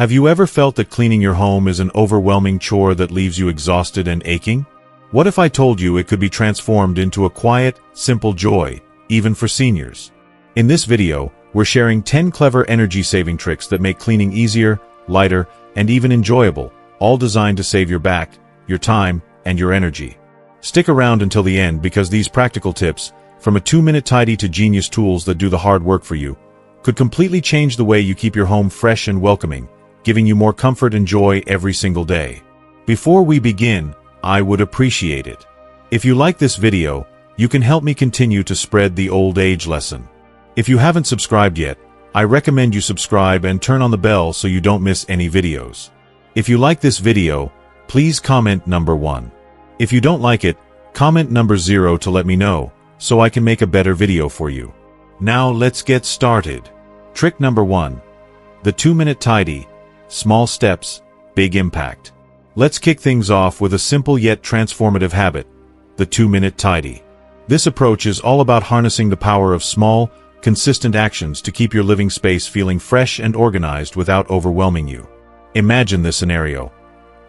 Have you ever felt that cleaning your home is an overwhelming chore that leaves you exhausted and aching? What if I told you it could be transformed into a quiet, simple joy, even for seniors? In this video, we're sharing 10 clever energy-saving tricks that make cleaning easier, lighter, and even enjoyable, all designed to save your back, your time, and your energy. Stick around until the end because these practical tips, from a 2-minute tidy to genius tools that do the hard work for you, could completely change the way you keep your home fresh and welcoming, giving you more comfort and joy every single day. Before we begin, I would appreciate it if you like this video. You can help me continue to spread the old age lesson. If you haven't subscribed yet, I recommend you subscribe and turn on the bell so you don't miss any videos. If you like this video, please comment number 1. If you don't like it, comment number 0 to let me know, so I can make a better video for you. Now let's get started. Trick number 1. The 2-minute tidy. Small steps, big impact. Let's kick things off with a simple yet transformative habit, the 2-minute tidy. This approach is all about harnessing the power of small, consistent actions to keep your living space feeling fresh and organized without overwhelming you. Imagine this scenario.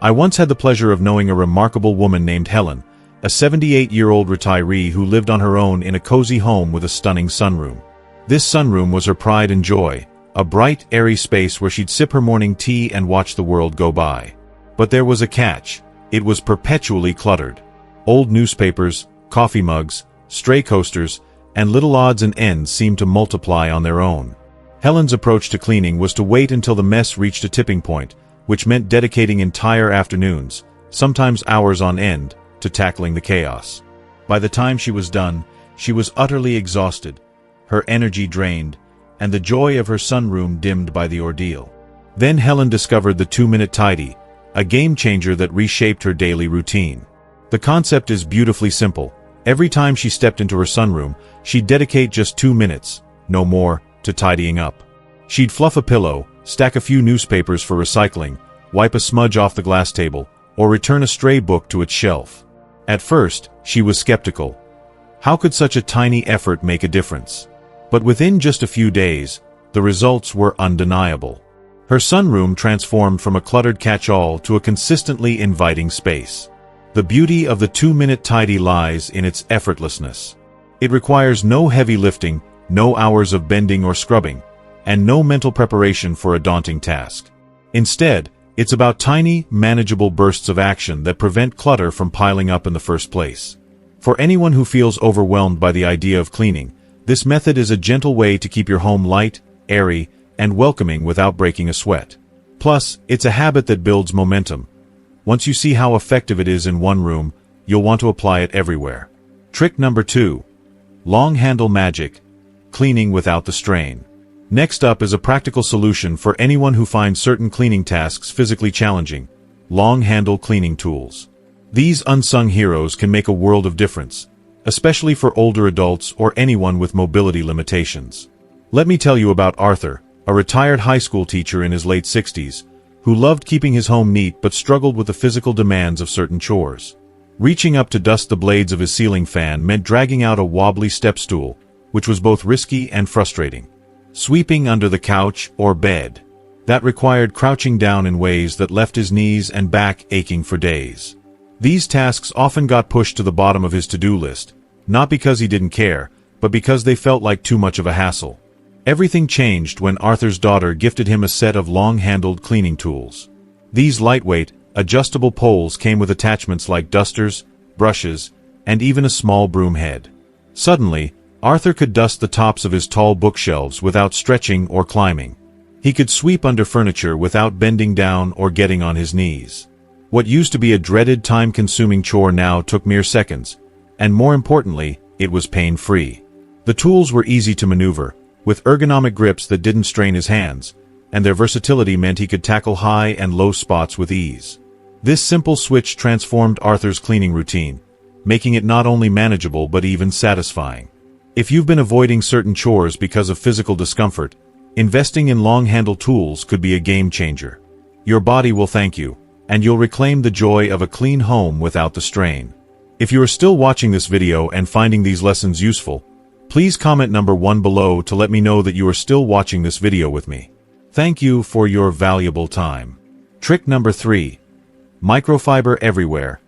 I once had the pleasure of knowing a remarkable woman named Helen, a 78-year-old retiree who lived on her own in a cozy home with a stunning sunroom. This sunroom was her pride and joy, a bright, airy space where she'd sip her morning tea and watch the world go by. But there was a catch. It was perpetually cluttered. Old newspapers, coffee mugs, stray coasters, and little odds and ends seemed to multiply on their own. Helen's approach to cleaning was to wait until the mess reached a tipping point, which meant dedicating entire afternoons, sometimes hours on end, to tackling the chaos. By the time she was done, she was utterly exhausted, her energy drained, and the joy of her sunroom dimmed by the ordeal. Then Helen discovered the 2-minute tidy, a game-changer that reshaped her daily routine. The concept is beautifully simple. Every time she stepped into her sunroom, she'd dedicate just 2 minutes, no more, to tidying up. She'd fluff a pillow, stack a few newspapers for recycling, wipe a smudge off the glass table, or return a stray book to its shelf. At first, she was skeptical. How could such a tiny effort make a difference? But within just a few days, the results were undeniable. Her sunroom transformed from a cluttered catch-all to a consistently inviting space. The beauty of the 2-minute tidy lies in its effortlessness. It requires no heavy lifting, no hours of bending or scrubbing, and no mental preparation for a daunting task. Instead, it's about tiny, manageable bursts of action that prevent clutter from piling up in the first place. For anyone who feels overwhelmed by the idea of cleaning, this method is a gentle way to keep your home light, airy, and welcoming without breaking a sweat. Plus, it's a habit that builds momentum. Once you see how effective it is in one room, you'll want to apply it everywhere. Trick number 2. Longhandle magic. Cleaning without the strain. Next up is a practical solution for anyone who finds certain cleaning tasks physically challenging. Longhandle cleaning tools. These unsung heroes can make a world of difference, especially for older adults or anyone with mobility limitations. Let me tell you about Arthur, a retired high school teacher in his late 60s, who loved keeping his home neat but struggled with the physical demands of certain chores. Reaching up to dust the blades of his ceiling fan meant dragging out a wobbly step stool, which was both risky and frustrating. Sweeping under the couch or bed. That required crouching down in ways that left his knees and back aching for days. These tasks often got pushed to the bottom of his to-do list, not because he didn't care, but because they felt like too much of a hassle. Everything changed when Arthur's daughter gifted him a set of long-handled cleaning tools. These lightweight, adjustable poles came with attachments like dusters, brushes, and even a small broom head. Suddenly, Arthur could dust the tops of his tall bookshelves without stretching or climbing. He could sweep under furniture without bending down or getting on his knees. What used to be a dreaded time-consuming chore now took mere seconds, and more importantly, it was pain-free. The tools were easy to maneuver, with ergonomic grips that didn't strain his hands, and their versatility meant he could tackle high and low spots with ease. This simple switch transformed Arthur's cleaning routine, making it not only manageable but even satisfying. If you've been avoiding certain chores because of physical discomfort, investing in long-handle tools could be a game-changer. Your body will thank you, and you'll reclaim the joy of a clean home without the strain. If you are still watching this video and finding these lessons useful, please comment number 1 below to let me know that you are still watching this video with me. Thank you for your valuable time. Trick number 3. Microfiber everywhere.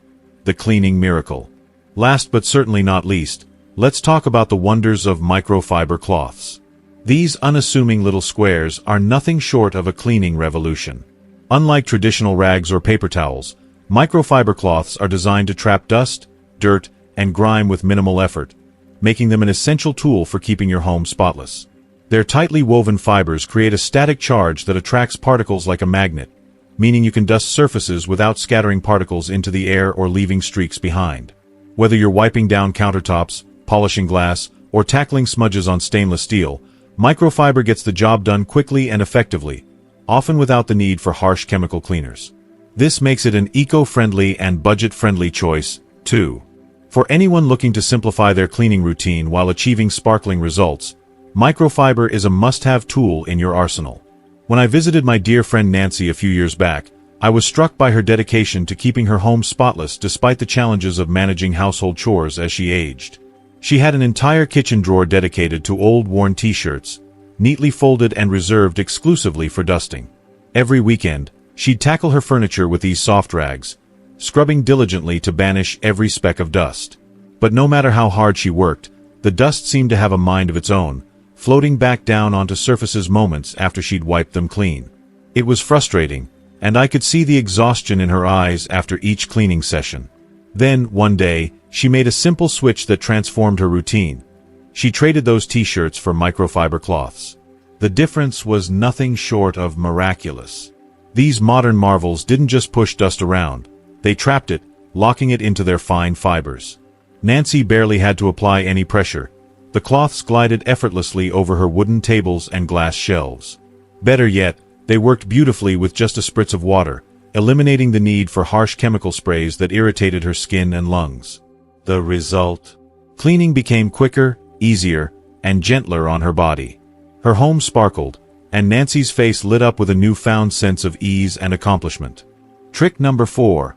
The cleaning miracle. Last but certainly not least, let's talk about the wonders of microfiber cloths. These unassuming little squares are nothing short of a cleaning revolution. Unlike traditional rags or paper towels, microfiber cloths are designed to trap dust, dirt, and grime with minimal effort, making them an essential tool for keeping your home spotless. Their tightly woven fibers create a static charge that attracts particles like a magnet, meaning you can dust surfaces without scattering particles into the air or leaving streaks behind. Whether you're wiping down countertops, polishing glass, or tackling smudges on stainless steel, microfiber gets the job done quickly and effectively, often without the need for harsh chemical cleaners. This makes it an eco-friendly and budget-friendly choice, too. For anyone looking to simplify their cleaning routine while achieving sparkling results, microfiber is a must-have tool in your arsenal. When I visited my dear friend Nancy a few years back, I was struck by her dedication to keeping her home spotless despite the challenges of managing household chores as she aged. She had an entire kitchen drawer dedicated to old worn t-shirts, neatly folded and reserved exclusively for dusting. Every weekend, she'd tackle her furniture with these soft rags, scrubbing diligently to banish every speck of dust. But no matter how hard she worked, the dust seemed to have a mind of its own, floating back down onto surfaces moments after she'd wiped them clean. It was frustrating, and I could see the exhaustion in her eyes after each cleaning session. Then, one day, she made a simple switch that transformed her routine. She traded those t-shirts for microfiber cloths. The difference was nothing short of miraculous. These modern marvels didn't just push dust around, they trapped it, locking it into their fine fibers. Nancy barely had to apply any pressure. The cloths glided effortlessly over her wooden tables and glass shelves. Better yet, they worked beautifully with just a spritz of water, eliminating the need for harsh chemical sprays that irritated her skin and lungs. The result? Cleaning became quicker, easier, and gentler on her body. Her home sparkled, and Nancy's face lit up with a newfound sense of ease and accomplishment. Trick number 4.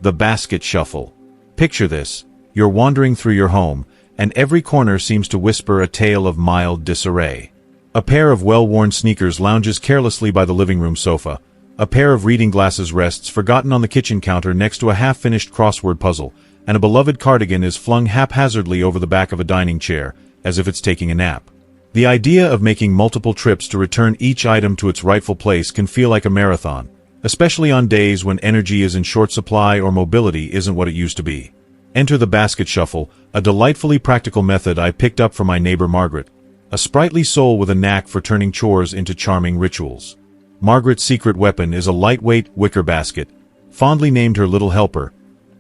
The basket shuffle. Picture this: you're wandering through your home, and every corner seems to whisper a tale of mild disarray. A pair of well-worn sneakers lounges carelessly by the living room sofa. A pair of reading glasses rests forgotten on the kitchen counter next to a half-finished crossword puzzle, and a beloved cardigan is flung haphazardly over the back of a dining chair, as if it's taking a nap. The idea of making multiple trips to return each item to its rightful place can feel like a marathon, especially on days when energy is in short supply or mobility isn't what it used to be. Enter the basket shuffle, a delightfully practical method I picked up from my neighbor Margaret, a sprightly soul with a knack for turning chores into charming rituals. Margaret's secret weapon is a lightweight wicker basket, fondly named her little helper,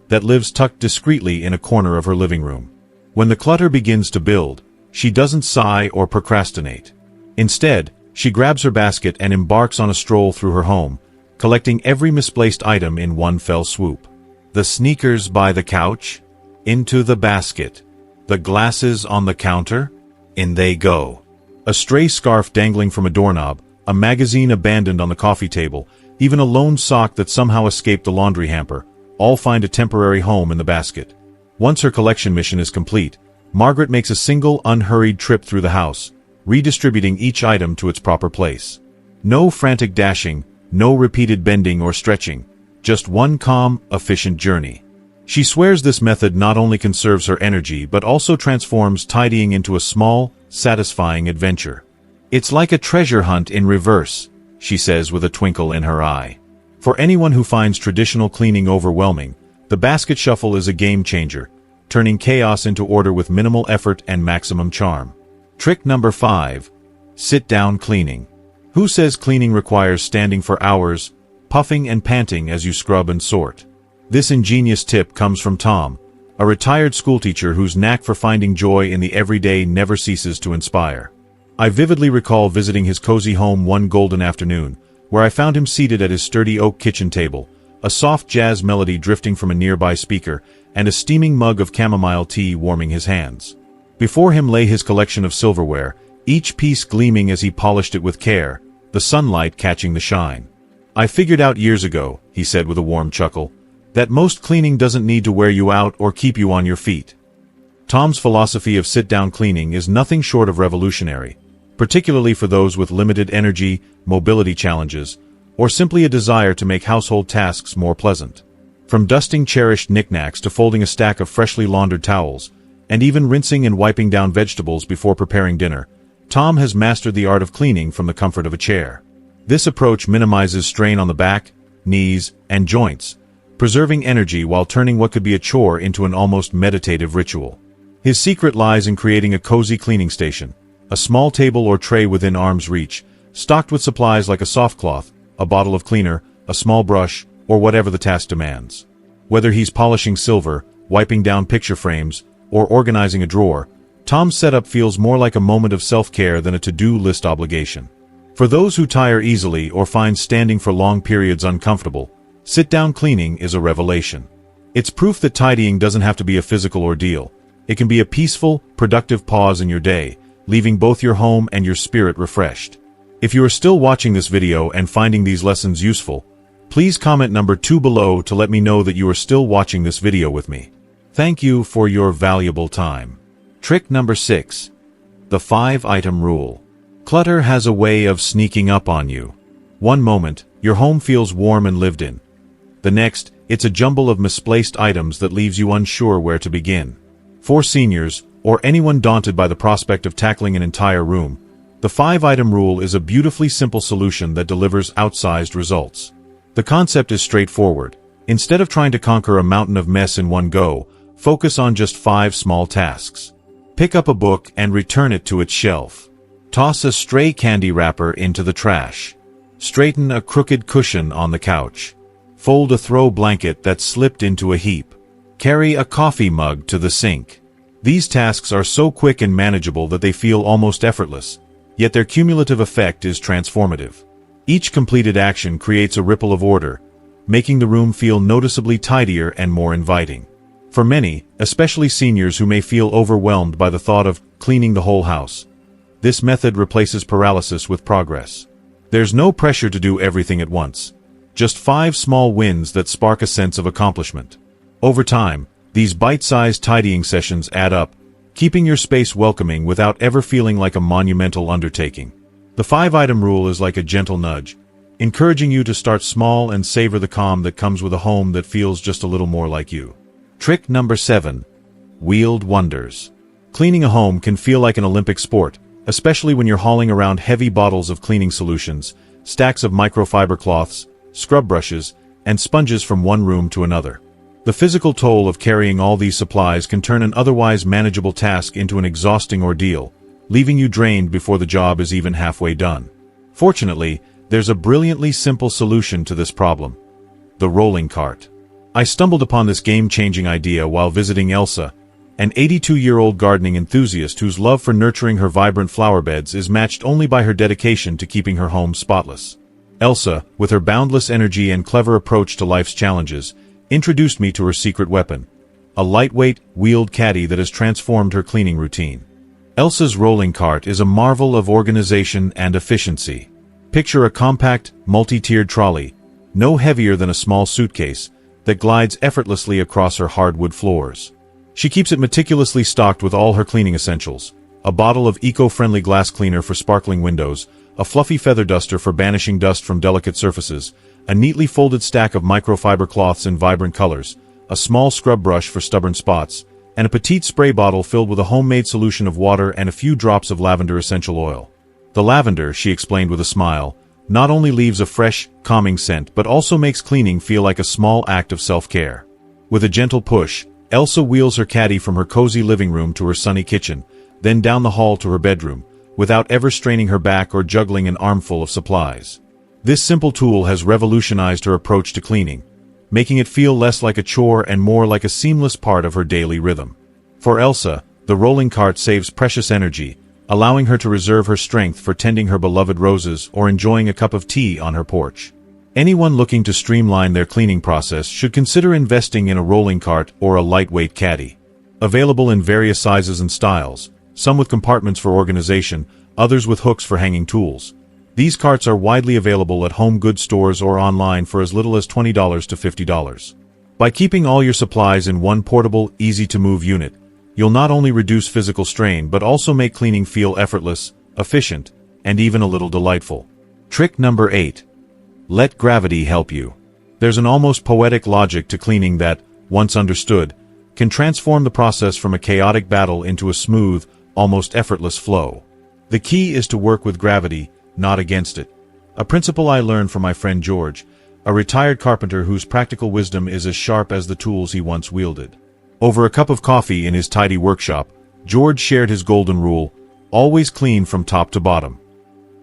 that lives tucked discreetly in a corner of her living room. When the clutter begins to build, she doesn't sigh or procrastinate. Instead, she grabs her basket and embarks on a stroll through her home, collecting every misplaced item in one fell swoop. The sneakers by the couch? Into the basket. The glasses on the counter? In they go. A stray scarf dangling from a doorknob, a magazine abandoned on the coffee table, even a lone sock that somehow escaped the laundry hamper, all find a temporary home in the basket. Once her collection mission is complete, Margaret makes a single, unhurried trip through the house, redistributing each item to its proper place. No frantic dashing, no repeated bending or stretching, just one calm, efficient journey. She swears this method not only conserves her energy but also transforms tidying into a small, satisfying adventure. It's like a treasure hunt in reverse, she says with a twinkle in her eye. For anyone who finds traditional cleaning overwhelming, the basket shuffle is a game changer, turning chaos into order with minimal effort and maximum charm. Trick number 5. Sit-down cleaning. Who says cleaning requires standing for hours, puffing and panting as you scrub and sort? This ingenious tip comes from Tom, a retired schoolteacher whose knack for finding joy in the everyday never ceases to inspire. I vividly recall visiting his cozy home one golden afternoon, where I found him seated at his sturdy oak kitchen table, a soft jazz melody drifting from a nearby speaker, and a steaming mug of chamomile tea warming his hands. Before him lay his collection of silverware, each piece gleaming as he polished it with care, the sunlight catching the shine. I figured out years ago, he said with a warm chuckle, that most cleaning doesn't need to wear you out or keep you on your feet. Tom's philosophy of sit-down cleaning is nothing short of revolutionary. particularly for those with limited energy, mobility challenges, or simply a desire to make household tasks more pleasant. From dusting cherished knickknacks to folding a stack of freshly laundered towels, and even rinsing and wiping down vegetables before preparing dinner, Tom has mastered the art of cleaning from the comfort of a chair. This approach minimizes strain on the back, knees, and joints, preserving energy while turning what could be a chore into an almost meditative ritual. His secret lies in creating a cozy cleaning station, a small table or tray within arm's reach, stocked with supplies like a soft cloth, a bottle of cleaner, a small brush, or whatever the task demands. Whether he's polishing silver, wiping down picture frames, or organizing a drawer, Tom's setup feels more like a moment of self-care than a to-do list obligation. For those who tire easily or find standing for long periods uncomfortable, sit-down cleaning is a revelation. It's proof that tidying doesn't have to be a physical ordeal. It can be a peaceful, productive pause in your day, leaving both your home and your spirit refreshed. If you are still watching this video and finding these lessons useful, please comment number 2 below to let me know that you are still watching this video with me. Thank you for your valuable time. Trick number 6. The 5-item rule. Clutter has a way of sneaking up on you. One moment, your home feels warm and lived in. The next, it's a jumble of misplaced items that leaves you unsure where to begin. For seniors, or anyone daunted by the prospect of tackling an entire room, the 5-item rule is a beautifully simple solution that delivers outsized results. The concept is straightforward. Instead of trying to conquer a mountain of mess in one go, focus on just 5 small tasks. Pick up a book and return it to its shelf. Toss a stray candy wrapper into the trash. Straighten a crooked cushion on the couch. Fold a throw blanket that slipped into a heap. Carry a coffee mug to the sink. These tasks are so quick and manageable that they feel almost effortless, yet their cumulative effect is transformative. Each completed action creates a ripple of order, making the room feel noticeably tidier and more inviting. For many, especially seniors who may feel overwhelmed by the thought of cleaning the whole house, this method replaces paralysis with progress. There's no pressure to do everything at once, just 5 small wins that spark a sense of accomplishment. Over time, these bite-sized tidying sessions add up, keeping your space welcoming without ever feeling like a monumental undertaking. The 5-item rule is like a gentle nudge, encouraging you to start small and savor the calm that comes with a home that feels just a little more like you. Trick number 7. Wheeled wonders. Cleaning a home can feel like an Olympic sport, especially when you're hauling around heavy bottles of cleaning solutions, stacks of microfiber cloths, scrub brushes, and sponges from one room to another. The physical toll of carrying all these supplies can turn an otherwise manageable task into an exhausting ordeal, leaving you drained before the job is even halfway done. Fortunately, there's a brilliantly simple solution to this problem: the rolling cart. I stumbled upon this game-changing idea while visiting Elsa, an 82-year-old gardening enthusiast whose love for nurturing her vibrant flower beds is matched only by her dedication to keeping her home spotless. Elsa, with her boundless energy and clever approach to life's challenges, introduced me to her secret weapon, a lightweight, wheeled caddy that has transformed her cleaning routine. Elsa's rolling cart is a marvel of organization and efficiency. Picture a compact, multi-tiered trolley, no heavier than a small suitcase, that glides effortlessly across her hardwood floors. She keeps it meticulously stocked with all her cleaning essentials: a bottle of eco-friendly glass cleaner for sparkling windows, a fluffy feather duster for banishing dust from delicate surfaces, a neatly folded stack of microfiber cloths in vibrant colors, a small scrub brush for stubborn spots, and a petite spray bottle filled with a homemade solution of water and a few drops of lavender essential oil. The lavender, she explained with a smile, not only leaves a fresh, calming scent but also makes cleaning feel like a small act of self-care. With a gentle push, Elsa wheels her caddy from her cozy living room to her sunny kitchen, then down the hall to her bedroom, without ever straining her back or juggling an armful of supplies. This simple tool has revolutionized her approach to cleaning, making it feel less like a chore and more like a seamless part of her daily rhythm. For Elsa, the rolling cart saves precious energy, allowing her to reserve her strength for tending her beloved roses or enjoying a cup of tea on her porch. Anyone looking to streamline their cleaning process should consider investing in a rolling cart or a lightweight caddy. Available in various sizes and styles, some with compartments for organization, others with hooks for hanging tools. These carts are widely available at home goods stores or online for as little as $20 to $50. By keeping all your supplies in one portable, easy-to-move unit, you'll not only reduce physical strain but also make cleaning feel effortless, efficient, and even a little delightful. Trick number 8. Let gravity help you. There's an almost poetic logic to cleaning that, once understood, can transform the process from a chaotic battle into a smooth, almost effortless flow. The key is to work with gravity, not against it. A principle I learned from my friend George, a retired carpenter whose practical wisdom is as sharp as the tools he once wielded. Over a cup of coffee in his tidy workshop, George shared his golden rule: always clean from top to bottom.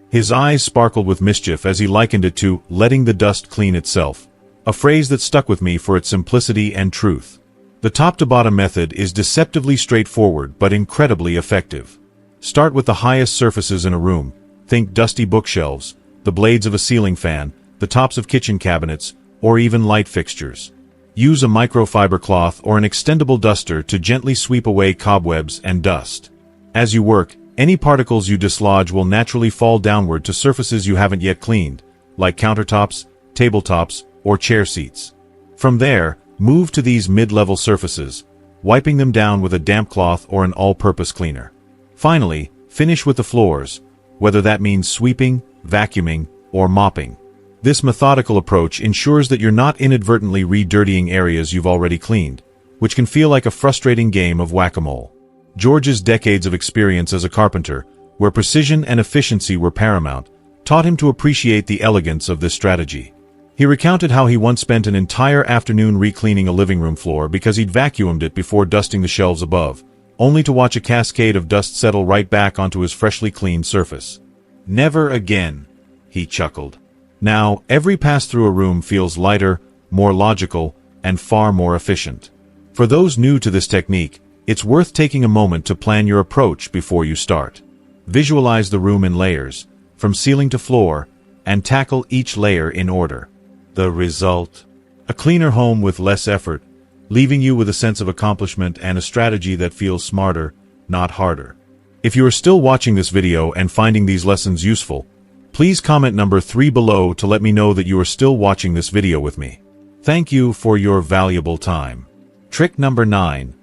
His eyes sparkled with mischief as he likened it to letting the dust clean itself, a phrase that stuck with me for its simplicity and truth. The top-to-bottom method is deceptively straightforward but incredibly effective. Start with the highest surfaces in a room. Think dusty bookshelves, the blades of a ceiling fan, the tops of kitchen cabinets, or even light fixtures. Use a microfiber cloth or an extendable duster to gently sweep away cobwebs and dust. As you work, any particles you dislodge will naturally fall downward to surfaces you haven't yet cleaned, like countertops, tabletops, or chair seats. From there, move to these mid-level surfaces, wiping them down with a damp cloth or an all-purpose cleaner. Finally, finish with the floors, whether that means sweeping, vacuuming, or mopping. This methodical approach ensures that you're not inadvertently re-dirtying areas you've already cleaned, which can feel like a frustrating game of whack-a-mole. George's decades of experience as a carpenter, where precision and efficiency were paramount, taught him to appreciate the elegance of this strategy. He recounted how he once spent an entire afternoon re-cleaning a living room floor because he'd vacuumed it before dusting the shelves above, only to watch a cascade of dust settle right back onto his freshly cleaned surface. "Never again," he chuckled. Now, every pass through a room feels lighter, more logical, and far more efficient. For those new to this technique, it's worth taking a moment to plan your approach before you start. Visualize the room in layers, from ceiling to floor, and tackle each layer in order. The result? A cleaner home with less effort, leaving you with a sense of accomplishment and a strategy that feels smarter, not harder. If you are still watching this video and finding these lessons useful, please comment number 3 below to let me know that you are still watching this video with me. Thank you for your valuable time. Trick number 9.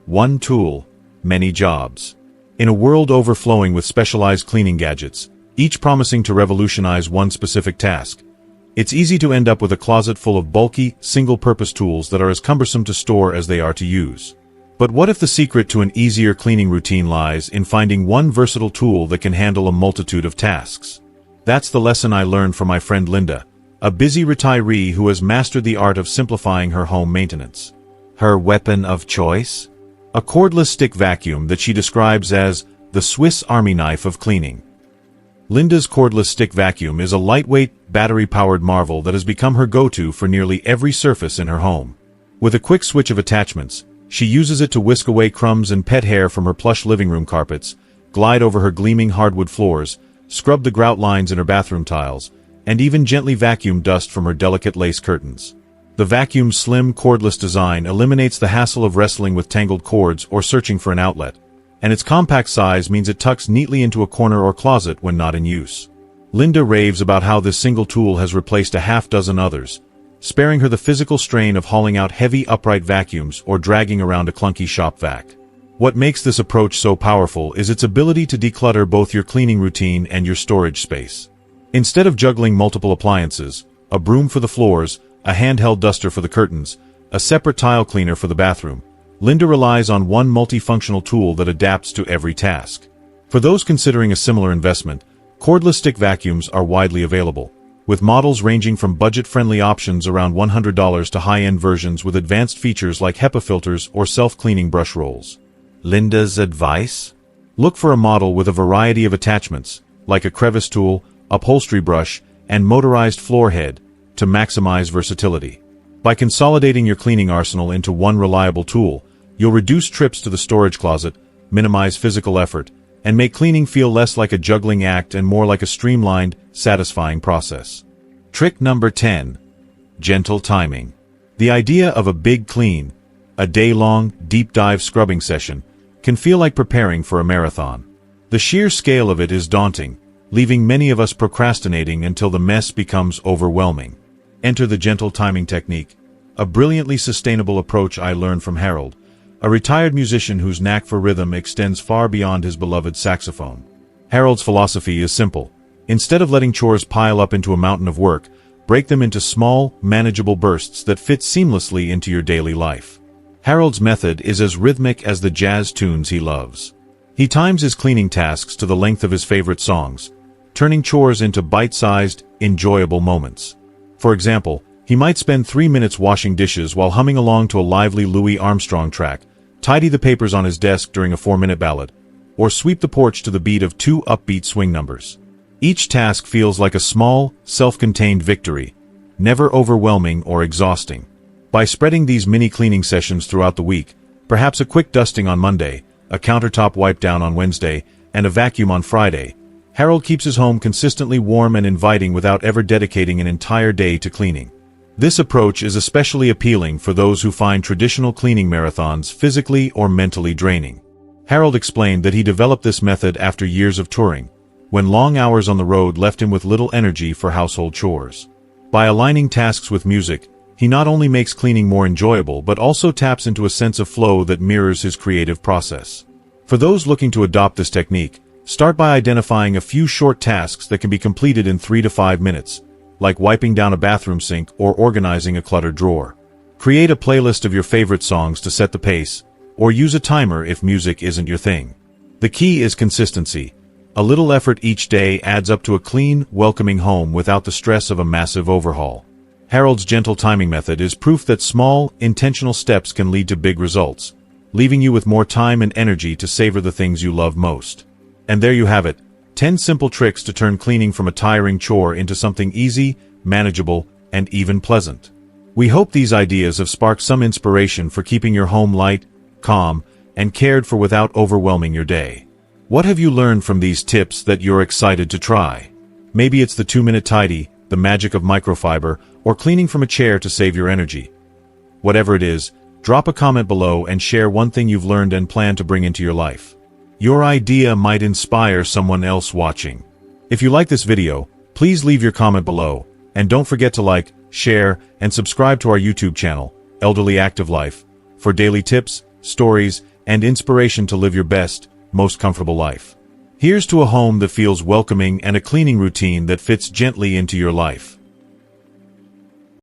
One tool, many jobs. In a world overflowing with specialized cleaning gadgets, each promising to revolutionize one specific task, it's easy to end up with a closet full of bulky, single-purpose tools that are as cumbersome to store as they are to use. But what if the secret to an easier cleaning routine lies in finding one versatile tool that can handle a multitude of tasks? That's the lesson I learned from my friend Linda, a busy retiree who has mastered the art of simplifying her home maintenance. Her weapon of choice? A cordless stick vacuum that she describes as the Swiss Army knife of cleaning. Linda's cordless stick vacuum is a lightweight, battery-powered marvel that has become her go-to for nearly every surface in her home. With a quick switch of attachments, she uses it to whisk away crumbs and pet hair from her plush living room carpets, glide over her gleaming hardwood floors, scrub the grout lines in her bathroom tiles, and even gently vacuum dust from her delicate lace curtains. The vacuum's slim, cordless design eliminates the hassle of wrestling with tangled cords or searching for an outlet, and its compact size means it tucks neatly into a corner or closet when not in use. Linda raves about how this single tool has replaced a half-dozen others, sparing her the physical strain of hauling out heavy upright vacuums or dragging around a clunky shop vac. What makes this approach so powerful is its ability to declutter both your cleaning routine and your storage space. Instead of juggling multiple appliances, a broom for the floors, a handheld duster for the curtains, a separate tile cleaner for the bathroom, Linda relies on one multifunctional tool that adapts to every task. For those considering a similar investment, cordless stick vacuums are widely available, with models ranging from budget-friendly options around $100 to high-end versions with advanced features like HEPA filters or self-cleaning brush rolls. Linda's advice? Look for a model with a variety of attachments, like a crevice tool, upholstery brush, and motorized floor head, to maximize versatility. By consolidating your cleaning arsenal into one reliable tool, you'll reduce trips to the storage closet, minimize physical effort, and make cleaning feel less like a juggling act and more like a streamlined, satisfying process. Trick number 10. Gentle timing. The idea of a big clean, a day-long, deep-dive scrubbing session, can feel like preparing for a marathon. The sheer scale of it is daunting, leaving many of us procrastinating until the mess becomes overwhelming. Enter the gentle timing technique, a brilliantly sustainable approach I learned from Harold, a retired musician whose knack for rhythm extends far beyond his beloved saxophone. Harold's philosophy is simple. Instead of letting chores pile up into a mountain of work, break them into small, manageable bursts that fit seamlessly into your daily life. Harold's method is as rhythmic as the jazz tunes he loves. He times his cleaning tasks to the length of his favorite songs, turning chores into bite-sized, enjoyable moments. For example, he might spend 3 minutes washing dishes while humming along to a lively Louis Armstrong track, tidy the papers on his desk during a 4-minute ballad, or sweep the porch to the beat of 2 upbeat swing numbers. Each task feels like a small, self-contained victory, never overwhelming or exhausting. By spreading these mini cleaning sessions throughout the week, perhaps a quick dusting on Monday, a countertop wipe down on Wednesday, and a vacuum on Friday, Harold keeps his home consistently warm and inviting without ever dedicating an entire day to cleaning. This approach is especially appealing for those who find traditional cleaning marathons physically or mentally draining. Harold explained that he developed this method after years of touring, when long hours on the road left him with little energy for household chores. By aligning tasks with music, he not only makes cleaning more enjoyable but also taps into a sense of flow that mirrors his creative process. For those looking to adopt this technique, start by identifying a few short tasks that can be completed in 3 to 5 minutes, like wiping down a bathroom sink or organizing a cluttered drawer. Create a playlist of your favorite songs to set the pace, or use a timer if music isn't your thing. The key is consistency. A little effort each day adds up to a clean, welcoming home without the stress of a massive overhaul. Harold's gentle timing method is proof that small, intentional steps can lead to big results, leaving you with more time and energy to savor the things you love most. And there you have it, 10 simple tricks to turn cleaning from a tiring chore into something easy, manageable, and even pleasant. We hope these ideas have sparked some inspiration for keeping your home light, calm, and cared for without overwhelming your day. What have you learned from these tips that you're excited to try? Maybe it's the 2-minute tidy, the magic of microfiber, or cleaning from a chair to save your energy. Whatever it is, drop a comment below and share one thing you've learned and plan to bring into your life. Your idea might inspire someone else watching. If you like this video, please leave your comment below, and don't forget to like, share, and subscribe to our YouTube channel, Elderly Active Life, for daily tips, stories, and inspiration to live your best, most comfortable life. Here's to a home that feels welcoming and a cleaning routine that fits gently into your life.